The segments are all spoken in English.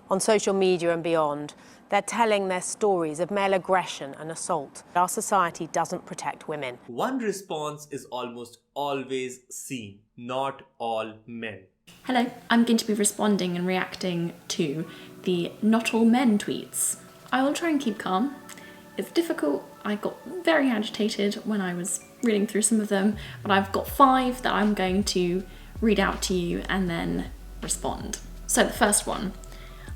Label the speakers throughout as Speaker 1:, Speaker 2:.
Speaker 1: on social media and beyond. They're telling their stories of male aggression and assault. Our society doesn't protect women.
Speaker 2: One response is almost always seen, not all men.
Speaker 3: Hello, I'm going to be responding and reacting to the not all men tweets. I will try and keep calm. It's difficult. I got very agitated when I was reading through some of them, but I've got 5 that I'm going to read out to you and then respond. So the first one,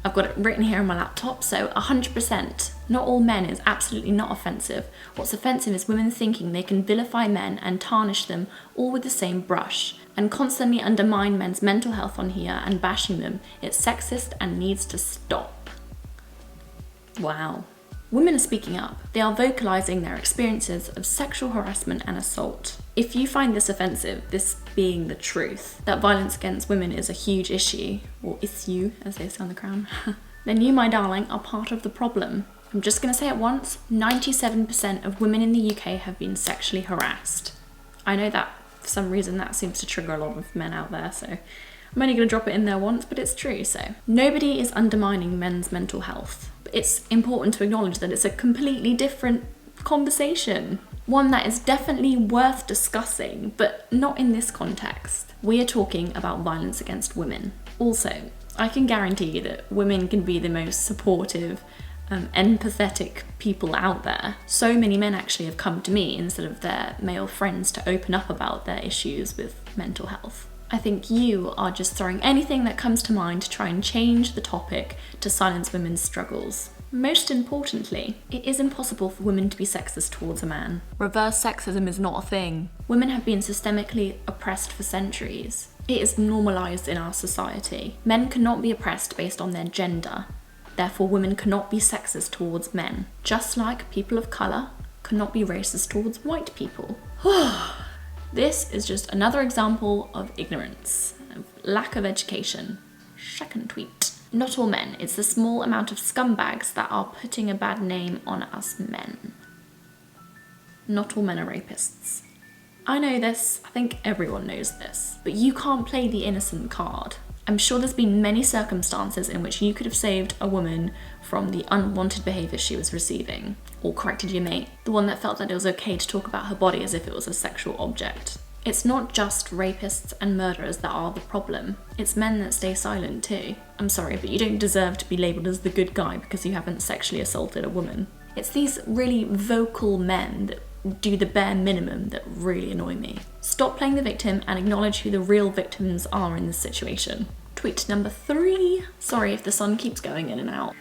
Speaker 3: I've got it written here on my laptop, so 100%. Not all men is absolutely not offensive. What's offensive is women thinking they can vilify men and tarnish them all with the same brush, and constantly undermine men's mental health on here and bashing them. It's sexist and needs to stop. Wow. Women are speaking up. They are vocalising their experiences of sexual harassment and assault. If you find this offensive, this being the truth, that violence against women is a huge issue, or issue, as they say on The Crown, then you, my darling, are part of the problem. I'm just going to say it once, 97% of women in the UK have been sexually harassed. I know that for some reason that seems to trigger a lot of men out there, so I'm only going to drop it in there once, but it's true. So nobody is undermining men's mental health. But it's important to acknowledge that it's a completely different conversation. One that is definitely worth discussing, but not in this context. We are talking about violence against women. Also, I can guarantee you that women can be the most supportive, empathetic people out there. So many men actually have come to me instead of their male friends to open up about their issues with mental health. I think you are just throwing anything that comes to mind to try and change the topic to silence women's struggles. Most importantly, it is impossible for women to be sexist towards a man. Reverse sexism is not a thing. Women have been systemically oppressed for centuries. It is normalised in our society. Men cannot be oppressed based on their gender. Therefore, women cannot be sexist towards men. Just like people of colour cannot be racist towards white people. This is just another example of ignorance, of lack of education. Second tweet. Not all men, it's the small amount of scumbags that are putting a bad name on us men. Not all men are rapists. I know this, I think everyone knows this, but you can't play the innocent card. I'm sure there's been many circumstances in which you could have saved a woman from the unwanted behaviour she was receiving, or corrected your mate, the one that felt that it was okay to talk about her body as if it was a sexual object. It's not just rapists and murderers that are the problem, it's men that stay silent too. I'm sorry, but you don't deserve to be labelled as the good guy because you haven't sexually assaulted a woman. It's these really vocal men that do the bare minimum that really annoy me. Stop playing the victim and acknowledge who the real victims are in this situation. Tweet number 3. Sorry if the sun keeps going in and out.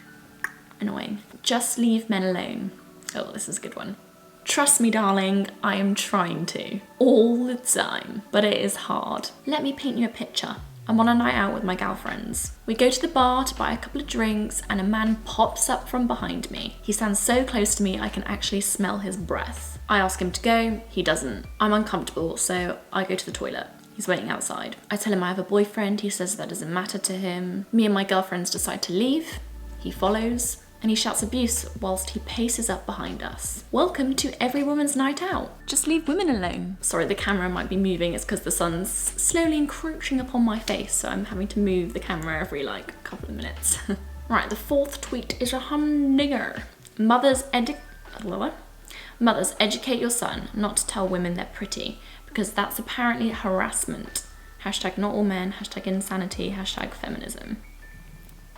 Speaker 3: Annoying. Just leave men alone. Oh, this is a good one. Trust me, darling, I am trying to. All the time. But it is hard. Let me paint you a picture. I'm on a night out with my girlfriends. We go to the bar to buy a couple of drinks and a man pops up from behind me. He stands so close to me I can actually smell his breath. I ask him to go, he doesn't. I'm uncomfortable, so I go to the toilet. He's waiting outside. I tell him I have a boyfriend, he says that doesn't matter to him. Me and my girlfriends decide to leave. He follows, and he shouts abuse whilst he paces up behind us. Welcome to every woman's night out. Just leave women alone. Sorry, the camera might be moving. It's because the sun's slowly encroaching upon my face, so I'm having to move the camera every couple of minutes. Right, the 4th tweet is a humdinger. Mothers educate your son not to tell women they're pretty, because that's apparently harassment. Hashtag not all men, hashtag insanity, hashtag feminism.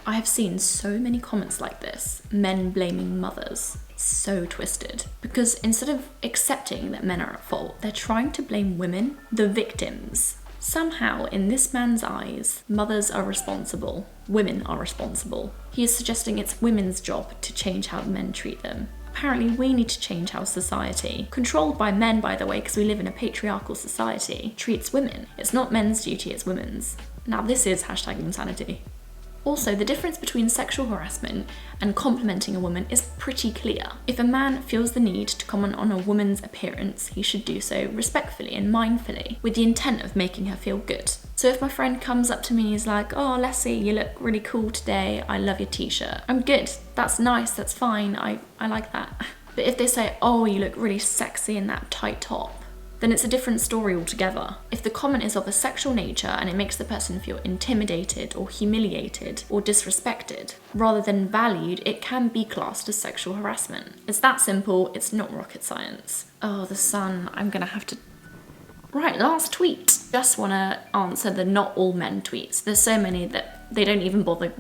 Speaker 3: I have seen so many comments like this, men blaming mothers. It's so twisted. Because instead of accepting that men are at fault, they're trying to blame women, the victims. Somehow, in this man's eyes, mothers are responsible, women are responsible. He is suggesting it's women's job to change how men treat them. Apparently we need to change how society, controlled by men by the way because we live in a patriarchal society, treats women. It's not men's duty, it's women's. Now this is hashtag insanity. Also, the difference between sexual harassment and complimenting a woman is pretty clear. If a man feels the need to comment on a woman's appearance, he should do so respectfully and mindfully, with the intent of making her feel good. So if my friend comes up to me and is like, oh Leslie, you look really cool today, I love your t-shirt. I'm good, that's nice, that's fine, I like that. But if they say, oh, you look really sexy in that tight top, then it's a different story altogether. If the comment is of a sexual nature and it makes the person feel intimidated or humiliated or disrespected, rather than valued, it can be classed as sexual harassment. It's that simple, it's not rocket science. Oh, the sun, I'm gonna have to... Right, last tweet. Just wanna answer the not all men tweets. There's so many that they don't even bother,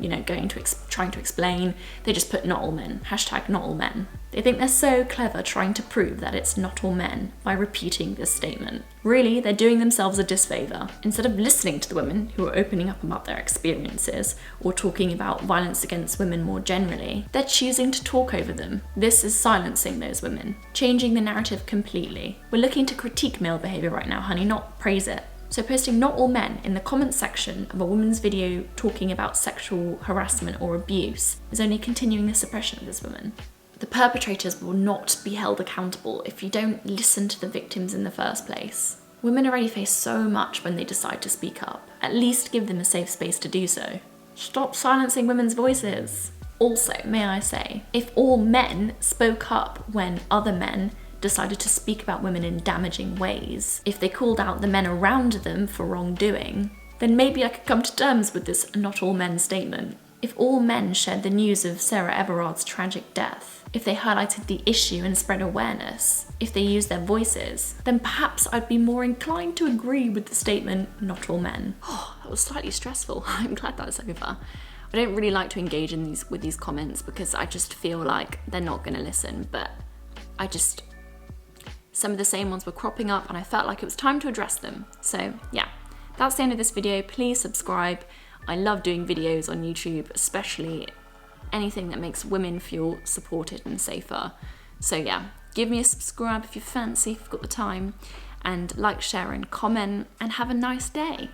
Speaker 3: trying to explain. They just put not all men, hashtag not all men. They think they're so clever trying to prove that it's not all men by repeating this statement. Really, they're doing themselves a disfavour. Instead of listening to the women who are opening up about their experiences or talking about violence against women more generally, they're choosing to talk over them. This is silencing those women, changing the narrative completely. We're looking to critique male behaviour right now, honey, not praise it. So posting not all men in the comments section of a woman's video talking about sexual harassment or abuse is only continuing the suppression of this woman. The perpetrators will not be held accountable if you don't listen to the victims in the first place. Women already face so much when they decide to speak up. At least give them a safe space to do so. Stop silencing women's voices. Also, may I say, if all men spoke up when other men decided to speak about women in damaging ways, if they called out the men around them for wrongdoing, then maybe I could come to terms with this not all men statement. If all men shared the news of Sarah Everard's tragic death, if they highlighted the issue and spread awareness, if they used their voices, then perhaps I'd be more inclined to agree with the statement, not all men. Oh, that was slightly stressful. I'm glad that's over. I don't really like to engage with these comments because I just feel like they're not going to listen, but some of the same ones were cropping up and I felt like it was time to address them. So yeah, that's the end of this video. Please subscribe. I love doing videos on YouTube, especially anything that makes women feel supported and safer. So yeah, give me a subscribe if you fancy, if you've got the time, and like, share and comment, and have a nice day.